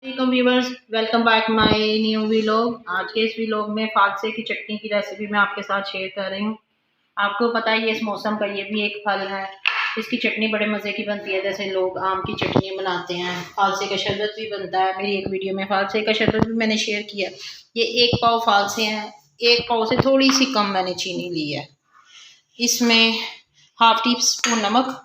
Viewers, welcome back my new vlog. आज के इस व्लॉग में फालसे की चटनी की रेसिपी मैं आपके साथ शेयर कर रही हूँ। आपको पता है ये इस मौसम का ये भी एक फल है। इसकी चटनी बड़े मज़े की बनती है। जैसे लोग आम की चटनी बनाते हैं, फालसे का शरबत भी बनता है। मेरी एक वीडियो में फालसे का शरबत भी मैंने शेयर किया। ये 1 पाव फालसे हैं, 1 पाव से थोड़ी सी कम मैंने चीनी ली है। इसमें हाफ टी स्पून नमक,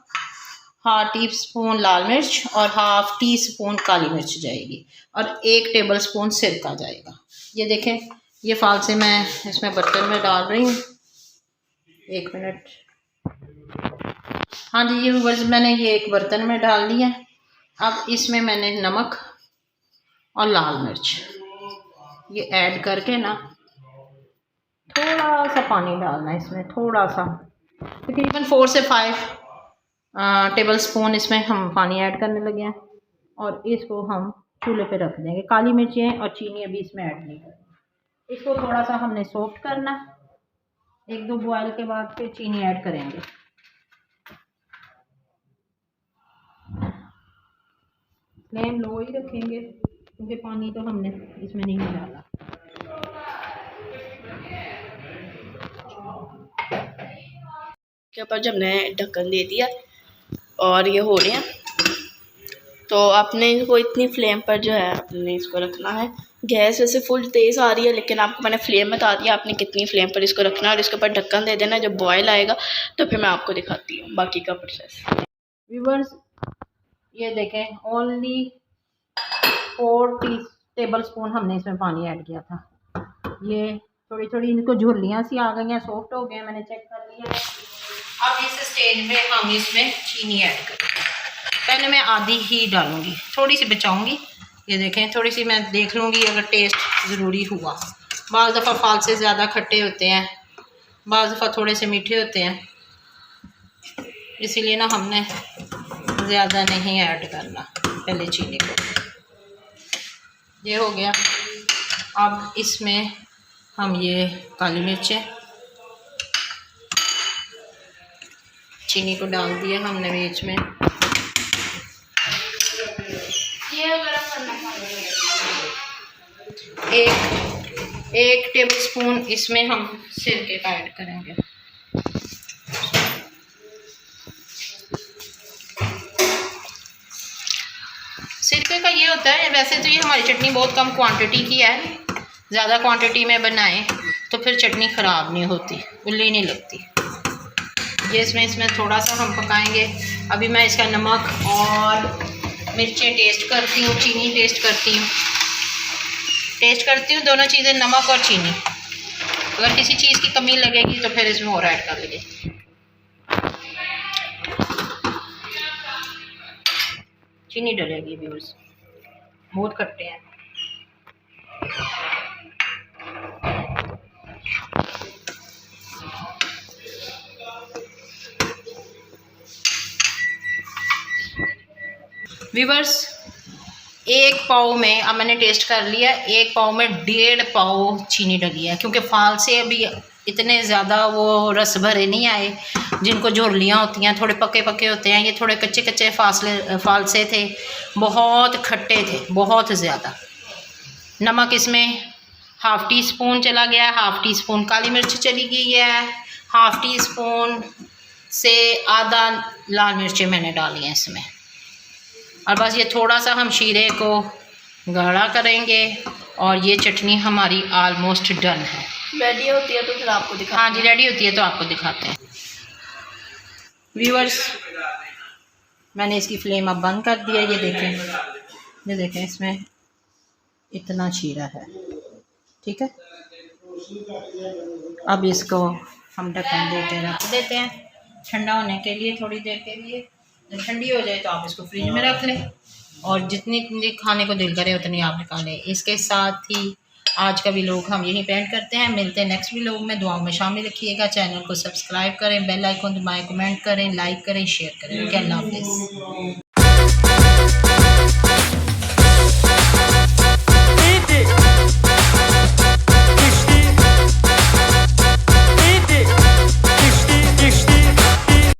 हाफ टी स्पून लाल मिर्च और हाफ टी स्पून काली मिर्च जाएगी और 1 टेबल स्पून सिरका जाएगा। ये देखें, ये फालसे मैं इसमें बर्तन में डाल रही हूँ। 1 मिनट। हाँ जी, ये व्यूअर्स मैंने ये एक बर्तन में डाल दिया। अब इसमें मैंने नमक और लाल मिर्च ये ऐड करके ना थोड़ा सा पानी डालना है इसमें, थोड़ा सा, तकरीबन 4 से 5 टेबल स्पून इसमें हम पानी ऐड करने लगे हैं और इसको हम चूल्हे पे रख देंगे। काली मिर्चें और चीनी अभी इसमें ऐड नहीं करेंगे। इसको थोड़ा सा हमने सॉफ्ट करना, 1-2 बॉयल के बाद फिर चीनी ऐड करेंगे। फ्लेम लो ही रखेंगे क्योंकि पानी तो हमने इसमें नहीं डाला। के ऊपर जब हमने ढक्कन दे दिया और ये हो रहे हैं, तो आपने इसको इतनी फ्लेम पर जो है आपने इसको रखना है। गैस वैसे फुल तेज़ आ रही है, लेकिन आपको मैंने फ्लेम बता दिया आपने कितनी फ्लेम पर इसको रखना है और इसके ऊपर ढक्कन दे देना। जब बॉयल आएगा तो फिर मैं आपको दिखाती हूँ बाकी का प्रोसेस। व्यूअर्स, ये देखें, ओनली 4 टेबल स्पून हमने इसमें पानी ऐड किया था। ये थोड़ी थोड़ी इनको झुर्लियाँ सी आ गई हैं, सॉफ्ट हो गए हैं, मैंने चेक कर लिया। अब इस स्टेज में हम इसमें चीनी ऐड करेंगे। पहले मैं आधी ही डालूंगी, थोड़ी सी बचाऊंगी। ये देखें, थोड़ी सी मैं देख लूँगी अगर टेस्ट ज़रूरी हुआ। बाज़ दफ़ा फालसे ज़्यादा खट्टे होते हैं, बाज़ दफ़ा थोड़े से मीठे होते हैं, इसीलिए ना हमने ज़्यादा नहीं ऐड करना पहले चीनी को। ये हो गया। अब इसमें हम ये काली मिर्चें, चीनी को डाल दिया हमने बीच में। एक टेबल स्पून इसमें हम सिरके का ऐड करेंगे। सिरके का ये होता है, वैसे तो ये हमारी चटनी बहुत कम क्वांटिटी की है, ज़्यादा क्वांटिटी में बनाएं तो फिर चटनी ख़राब नहीं होती, उल्ली नहीं लगती। ये इसमें थोड़ा सा हम पकाएंगे। अभी मैं इसका नमक और मिर्चें टेस्ट करती हूँ, चीनी टेस्ट करती हूँ, दोनों चीज़ें, नमक और चीनी। अगर किसी चीज़ की कमी लगेगी तो फिर इसमें और ऐड कर लेंगे। चीनी डलेगी व्यूअर्स, बहुत खट्टे हैं। व्यूअर्स, 1 पाव में, अब मैंने टेस्ट कर लिया, 1 पाव में 1.5 पाव चीनी डली है, क्योंकि फालसे अभी इतने ज़्यादा वो रस भरे नहीं आए जिनको झुर्लियाँ होती हैं, थोड़े पके पके होते हैं। ये थोड़े कच्चे कच्चे फालसे थे, बहुत खट्टे थे, बहुत ज़्यादा। नमक इसमें हाफ टी स्पून चला गया, हाफ टी स्पून काली मिर्च चली गई है, हाफ टी स्पून से आधा लाल मिर्चें मैंने डाली हैं इसमें। और बस ये थोड़ा सा हम शीरे को गाढ़ा करेंगे और ये चटनी हमारी ऑलमोस्ट डन है। रेडी होती है तो फिर आपको दिखा। हाँ जी, रेडी होती है तो आपको दिखाते हैं। व्यूअर्स, मैंने इसकी फ्लेम अब बंद कर दिया। ये देखें इसमें इतना शीरा है, ठीक है। अब इसको हम ढक्कन देके रख देते हैं ठंडा होने के लिए, थोड़ी देर के लिए। जब ठंडी हो जाए तो आप इसको फ्रिज में रख लें और जितनी खाने को दिल करे उतनी आप निकालें। इसके साथ ही आज का व्लॉग हम यहीं पे एंड करते हैं। मिलते हैं नेक्स्ट व्लॉग में। दुआओं में शामिल रखिएगा, चैनल को सब्सक्राइब करें, बेल आइकन दबाएं, कमेंट करें, लाइक करें, शेयर करें। अल्लाह हाफ़िज़।